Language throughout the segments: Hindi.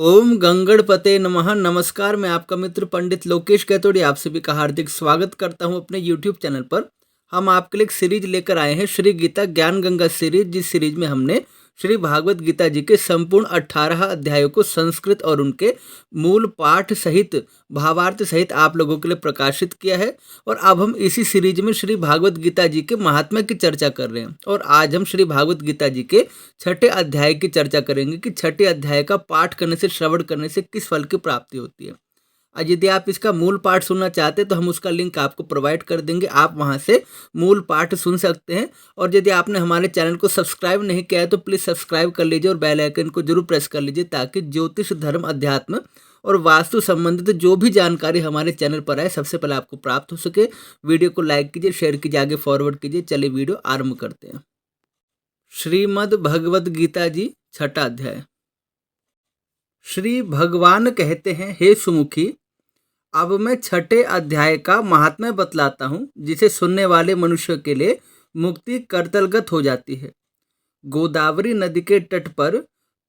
ओम गंगणपते नमः। नमस्कार, मैं आपका मित्र पंडित लोकेश कैतोड़ी आप सभी का हार्दिक स्वागत करता हूं अपने यूट्यूब चैनल पर। हम आपके लिए एक सीरीज लेकर आए हैं, श्री गीता ज्ञान गंगा सीरीज। जिस सीरीज में हमने श्री भागवत गीता जी के संपूर्ण 18 अध्यायों को संस्कृत और उनके मूल पाठ सहित भावार्थ सहित आप लोगों के लिए प्रकाशित किया है। और अब हम इसी सीरीज में श्री भागवत गीता जी के महात्म्य की चर्चा कर रहे हैं। और आज हम श्री भागवत गीता जी के छठे अध्याय की चर्चा करेंगे कि छठे अध्याय का पाठ करने से, श्रवण करने से किस फल की प्राप्ति होती है। और यदि आप इसका मूल पाठ सुनना चाहते हैं तो हम उसका लिंक आपको प्रोवाइड कर देंगे, आप वहां से मूल पाठ सुन सकते हैं। और यदि आपने हमारे चैनल को सब्सक्राइब नहीं किया है तो प्लीज़ सब्सक्राइब कर लीजिए और बेल आइकन को जरूर प्रेस कर लीजिए, ताकि ज्योतिष, धर्म, अध्यात्म और वास्तु संबंधित जो भी जानकारी हमारे चैनल पर है सबसे पहले आपको प्राप्त हो सके। वीडियो को लाइक कीजिए, शेयर कीजिए, आगे फॉरवर्ड कीजिए। चलिए वीडियो आरंभ करते हैं। श्रीमद् भगवद गीता जी छठा अध्याय। श्री भगवान कहते हैं, हे सुमुखी, अब मैं छठे अध्याय का महात्म्य बतलाता हूँ, जिसे सुनने वाले मनुष्य के लिए मुक्ति करतलगत हो जाती है। गोदावरी नदी के तट पर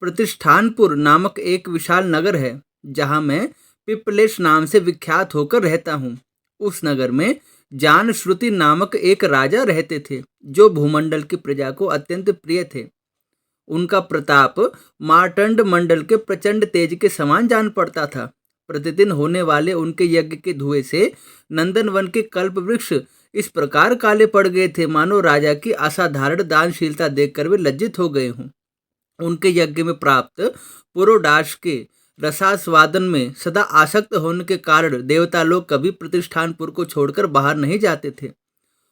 प्रतिष्ठानपुर नामक एक विशाल नगर है, जहाँ मैं पिपलेश नाम से विख्यात होकर रहता हूँ। उस नगर में जान श्रुति नामक एक राजा रहते थे, जो भूमंडल की प्रजा को अत्यंत प्रिय थे। उनका प्रताप मार्तंड मंडल के प्रचंड तेज के समान जान पड़ता था। प्रतिदिन होने वाले उनके यज्ञ के धुएं से नंदनवन के कल्प वृक्ष इस प्रकार काले पड़ गए थे, मानो राजा की असाधारण दानशीलता देखकर वे लज्जित हो गए हों। उनके यज्ञ में प्राप्त पुरोडाश के रसास्वादन में सदा आसक्त होने के कारण देवता लोग कभी प्रतिष्ठानपुर को छोड़कर बाहर नहीं जाते थे।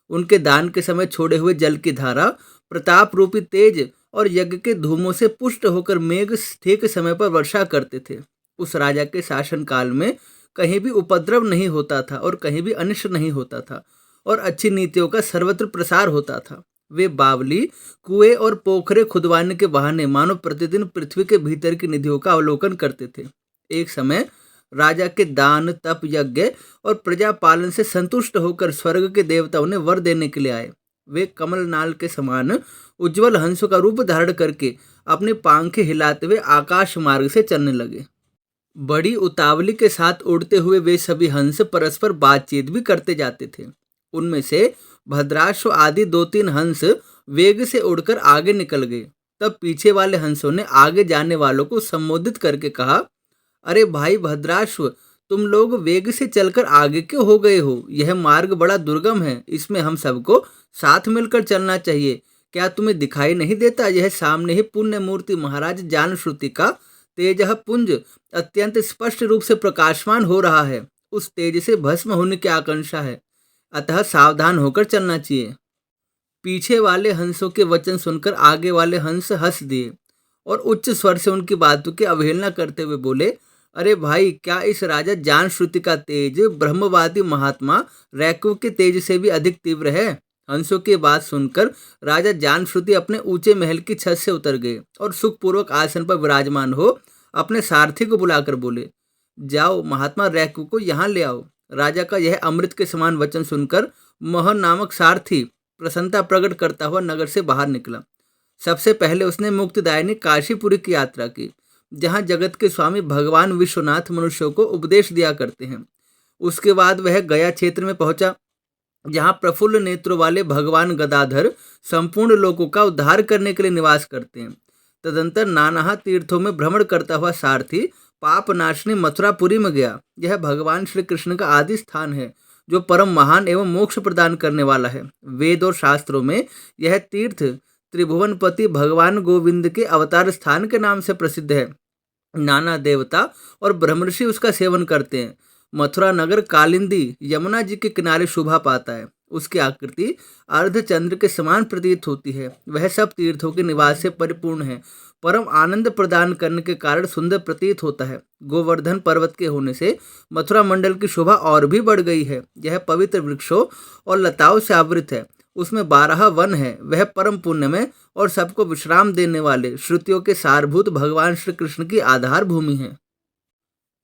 उनके दान के समय छोड़े हुए जल की धारा प्रताप रूपी तेज और यज्ञ के धूमों से पुष्ट होकर मेघ ठीक समय पर वर्षा करते थे। उस राजा के शासन काल में कहीं भी उपद्रव नहीं होता था और कहीं भी अनिष्ट नहीं होता था, और अच्छी नीतियों का सर्वत्र प्रसार होता था। वे बावली, कुएं और पोखरे खुदवाने के बहाने मानो प्रतिदिन पृथ्वी के भीतर की निधियों का अवलोकन करते थे। एक समय राजा के दान, तप, यज्ञ और प्रजा पालन से संतुष्ट होकर स्वर्ग के देवता उन्हें वर देने के लिए आए। वे कमलनाल के समान उज्जवल हंसों का रूप धारण करके अपनी पांखें हिलाते हुए आकाश मार्ग से चलने लगे। बड़ी उतावली के साथ उड़ते हुए वे सभी हंस परस्पर बातचीत भी करते जाते थे। उनमें से भद्राश्व आदि 2-3 हंस वेग से उड़कर आगे निकल गए। तब पीछे वाले हंसों ने आगे जाने वालों को संबोधित करके कहा, अरे भाई भद्राश्व, तुम लोग वेग से चलकर आगे क्यों हो गए हो? यह मार्ग बड़ा दुर्गम है, इसमें हम सबको साथ मिलकर चलना चाहिए। क्या तुम्हें दिखाई नहीं देता, यह सामने ही पुण्य मूर्ति महाराज जानश्रुति का तेजः पुंज अत्यंत स्पष्ट रूप से प्रकाशमान हो रहा है। उस तेज से भस्म होने की आकांक्षा है, अतः सावधान होकर चलना चाहिए। पीछे वाले हंसों के वचन सुनकर आगे वाले हंस हंस दिए और उच्च स्वर से उनकी बातों की अवहेलना करते हुए बोले, अरे भाई, क्या इस राजा जानश्रुति का तेज ब्रह्मवादी महात्मा रैकव के तेज से भी अधिक तीव्र है? हंसों की बात सुनकर राजा जानश्रुति अपने ऊंचे महल की छत से उतर गए और सुखपूर्वक आसन पर विराजमान हो अपने सारथी को बुलाकर बोले, जाओ महात्मा रैकव को यहाँ ले आओ। राजा का यह अमृत के समान वचन सुनकर मोहन नामक सारथी प्रसन्नता प्रकट करता हुआ नगर से बाहर निकला। सबसे पहले उसने मुक्तिदायिनी काशीपुरी की यात्रा की, जहाँ जगत के स्वामी भगवान विश्वनाथ मनुष्यों को उपदेश दिया करते हैं। उसके बाद वह गया क्षेत्र में पहुंचा, जहाँ प्रफुल्ल नेत्रों वाले भगवान गदाधर संपूर्ण लोगों का उद्धार करने के लिए निवास करते हैं। तदंतर नाना तीर्थों में भ्रमण करता हुआ सारथी पापनाशनी मथुरापुरी में गया। यह भगवान श्री कृष्ण का आदि स्थान है, जो परम महान एवं मोक्ष प्रदान करने वाला है। वेद और शास्त्रों में यह तीर्थ त्रिभुवनपति भगवान गोविंद के अवतार स्थान के नाम से प्रसिद्ध है। नाना देवता और ब्रह्मर्षि उसका सेवन करते हैं। मथुरा नगर कालिंदी यमुना जी के किनारे शोभा पाता है। उसकी आकृति अर्धचंद्र के समान प्रतीत होती है। वह सब तीर्थों के निवास से परिपूर्ण है, परम आनंद प्रदान करने के कारण सुंदर प्रतीत होता है। गोवर्धन पर्वत के होने से मथुरा मंडल की शोभा और भी बढ़ गई है। यह पवित्र वृक्षों और लताओं से आवृत है। उसमें 12 वन है। वह परम पुण्यमय और सबको विश्राम देने वाले श्रुतियों के सारभूत भगवान श्री कृष्ण की आधार भूमि है।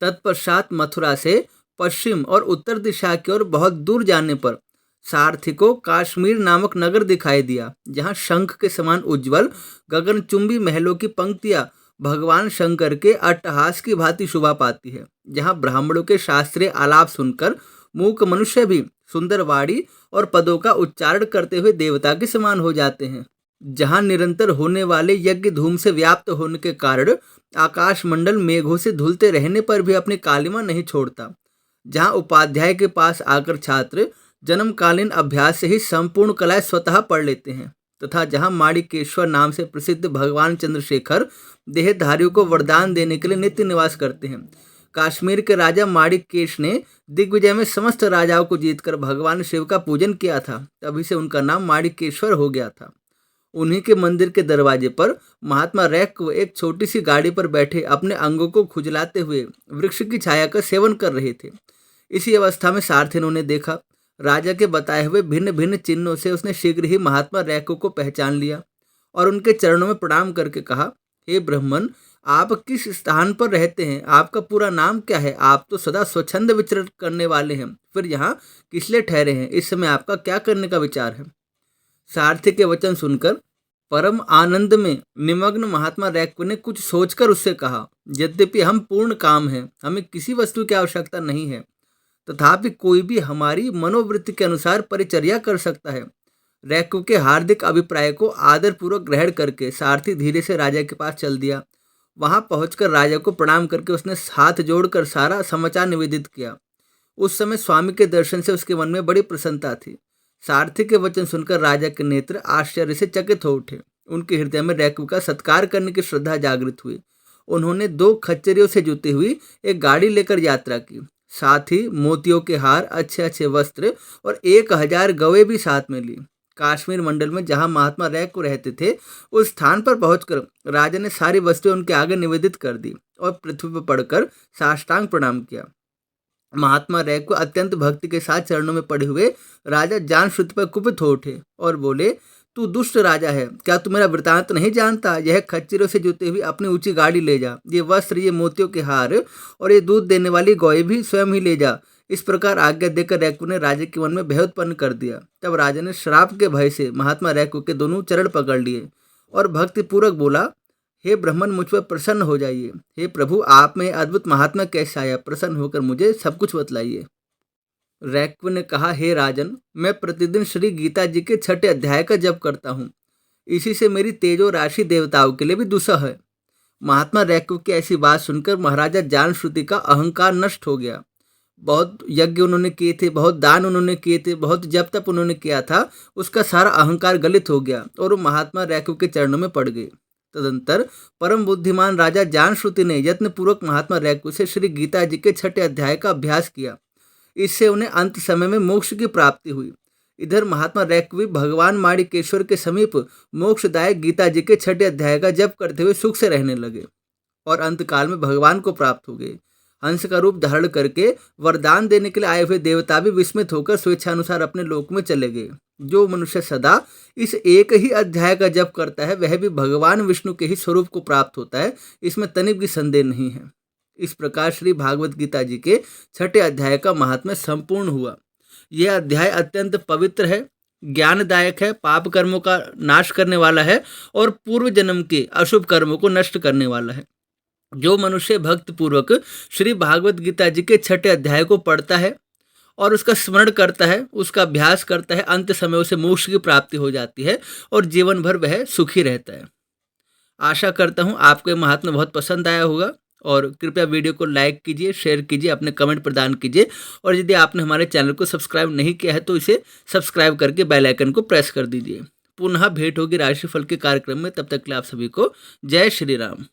तत्पश्चात मथुरा से पश्चिम और उत्तर दिशा की ओर बहुत दूर जाने पर सारथी को काश्मीर नामक नगर दिखाई दिया, जहाँ शंख के समान उज्जवल गगनचुंबी महलों की पंक्तियां भगवान शंकर के अट्टहास की भांति शोभा पाती है। जहाँ ब्राह्मणों के शास्त्रीय आलाप सुनकर मूक मनुष्य भी सुंदर वाणी और पदों का उच्चारण करते हुए देवता के समान हो जाते हैं। जहाँ निरंतर होने वाले यज्ञ धूम से व्याप्त होने के कारण आकाश मंडल मेघों से धुलते रहने पर भी अपनी कालिमा नहीं छोड़ता। जहाँ उपाध्याय के पास आकर छात्र जन्मकालीन अभ्यास से ही संपूर्ण कलाएं स्वतः पढ़ लेते हैं, तथा जहाँ माणिकेश्वर नाम से प्रसिद्ध भगवान चंद्रशेखर देहधारियों को वरदान देने के लिए नित्य निवास करते हैं। कश्मीर के राजा माणिकेश ने दिग्विजय में समस्त राजाओं को जीतकर भगवान शिव का पूजन किया था, तभी से उनका नाम माणिकेश्वर हो गया था। उन्हीं के मंदिर के दरवाजे पर महात्मा रैक एक छोटी सी गाड़ी पर बैठे अपने अंगों को खुजलाते हुए वृक्ष की छाया का सेवन कर रहे थे। इसी अवस्था में सारथी ने उन्हें देखा। राजा के बताए हुए भिन्न भिन्न चिन्हों से उसने शीघ्र ही महात्मा रैको को पहचान लिया और उनके चरणों में प्रणाम करके कहा, हे ब्राह्मण, आप किस स्थान पर रहते हैं? आपका पूरा नाम क्या है? आप तो सदा स्वच्छंद विचरण करने वाले हैं, फिर यहाँ किस लिए ठहरे हैं? इस समय आपका क्या करने का विचार है? सारथी के वचन सुनकर परम आनंद में निमग्न महात्मा रैको ने कुछ सोचकर उससे कहा, यद्यपि हम पूर्ण काम हैं, हमें किसी वस्तु की आवश्यकता नहीं है, तथापि कोई भी हमारी मनोवृत्ति के अनुसार परिचर्या कर सकता है। रैको के हार्दिक अभिप्राय को आदरपूर्वक ग्रहण करके सारथी धीरे से राजा के पास चल दिया। वहां पहुंचकर राजा को प्रणाम करके उसने हाथ जोड़कर सारा समाचार निवेदित किया। उस समय स्वामी के दर्शन से उसके मन में बड़ी प्रसन्नता थी। सारथी के वचन सुनकर राजा के नेत्र आश्चर्य से चकित हो उठे। उनके हृदय में रैको का सत्कार करने की श्रद्धा जागृत हुई। उन्होंने 2 खच्चरियों से जुती हुई एक गाड़ी लेकर यात्रा की। साथ ही मोतियों के हार, अच्छे अच्छे वस्त्र और 1000 गवे भी साथ में ली। कश्मीर मंडल में जहां महात्मा रैको रहते थे, उस स्थान पर पहुंचकर राजा ने सारी वस्तुएं उनके आगे निवेदित कर दी और पृथ्वी पर पड़कर साष्टांग प्रणाम किया। महात्मा रैको अत्यंत भक्ति के साथ चरणों में पड़े हुए राजा जान श्रुति पर कुपित हो उठे और बोले, तू दुष्ट राजा है, क्या तू मेरा वृतांत नहीं जानता? यह खच्चरों से जुते हुई अपनी ऊंची गाड़ी ले जा, ये वस्त्र, ये मोतियों के हार और ये दूध देने वाली गौएं भी स्वयं ही ले जा। इस प्रकार आज्ञा देकर रैको ने राजा के मन में भय उत्पन्न कर दिया। तब राजा ने श्राप के भय से महात्मा रैको के दोनों चरण पकड़ लिए और भक्तिपूर्वक बोला, हे ब्राह्मण, मुझ पर प्रसन्न हो जाइए। हे प्रभु, आप में अद्भुत महात्मा कैसे आया? प्रसन्न होकर मुझे सब कुछ बतलाइए। रैको ने कहा, हे राजन, मैं प्रतिदिन श्री गीता जी के 6ठे अध्याय का जप करता हूँ। इसी से मेरी तेजो राशि देवताओं के लिए भी दुस्सह है। महात्मा रैको की ऐसी बात सुनकर महाराजा जान श्रुति का अहंकार नष्ट हो गया। बहुत यज्ञ उन्होंने किए थे, बहुत दान उन्होंने किए थे, बहुत जप तप उन्होंने किया था, उसका सारा अहंकार गलित हो गया और वो महात्मा रैको के चरणों में पड़ गए। तदंतर परम बुद्धिमान राजा जान श्रुति ने यत्न पूर्वक महात्मा रैको से श्री गीता जी के 6ठे अध्याय का अभ्यास किया। इससे उन्हें अंत समय में मोक्ष की प्राप्ति हुई। इधर महात्मा रैको भी भगवान माणिकेश्वर के समीप मोक्षदायक गीता जी के 6ठे अध्याय का जप करते हुए सुख से रहने लगे और अंतकाल में भगवान को प्राप्त हो गए। हंस का रूप धारण करके वरदान देने के लिए आए हुए देवता भी विस्मित होकर स्वेच्छानुसार अपने लोक में चले गए। जो मनुष्य सदा इस एक ही अध्याय का जप करता है, वह भी भगवान विष्णु के ही स्वरूप को प्राप्त होता है, इसमें तनिक भी संदेह नहीं है। इस प्रकार श्री भागवत गीता जी के 6ठे अध्याय का महात्म्य संपूर्ण हुआ। यह अध्याय अत्यंत पवित्र है, ज्ञानदायक है, पाप कर्मों का नाश करने वाला है और पूर्व जन्म के अशुभ कर्मों को नष्ट करने वाला है। जो मनुष्य भक्त पूर्वक श्री भागवत गीता जी के 6ठे अध्याय को पढ़ता है और उसका स्मरण करता है, उसका अभ्यास करता है, अंत समय उसे मोक्ष की प्राप्ति हो जाती है और जीवन भर वह सुखी रहता है। आशा करता हूँ आपको ये महात्म्य बहुत पसंद आया होगा और कृपया वीडियो को लाइक कीजिए, शेयर कीजिए, अपने कमेंट प्रदान कीजिए और यदि आपने हमारे चैनल को सब्सक्राइब नहीं किया है तो इसे सब्सक्राइब करके बेल आइकन को प्रेस कर दीजिए। पुनः भेंट होगी राशिफल के कार्यक्रम में, तब तक के लिए आप सभी को जय श्री राम।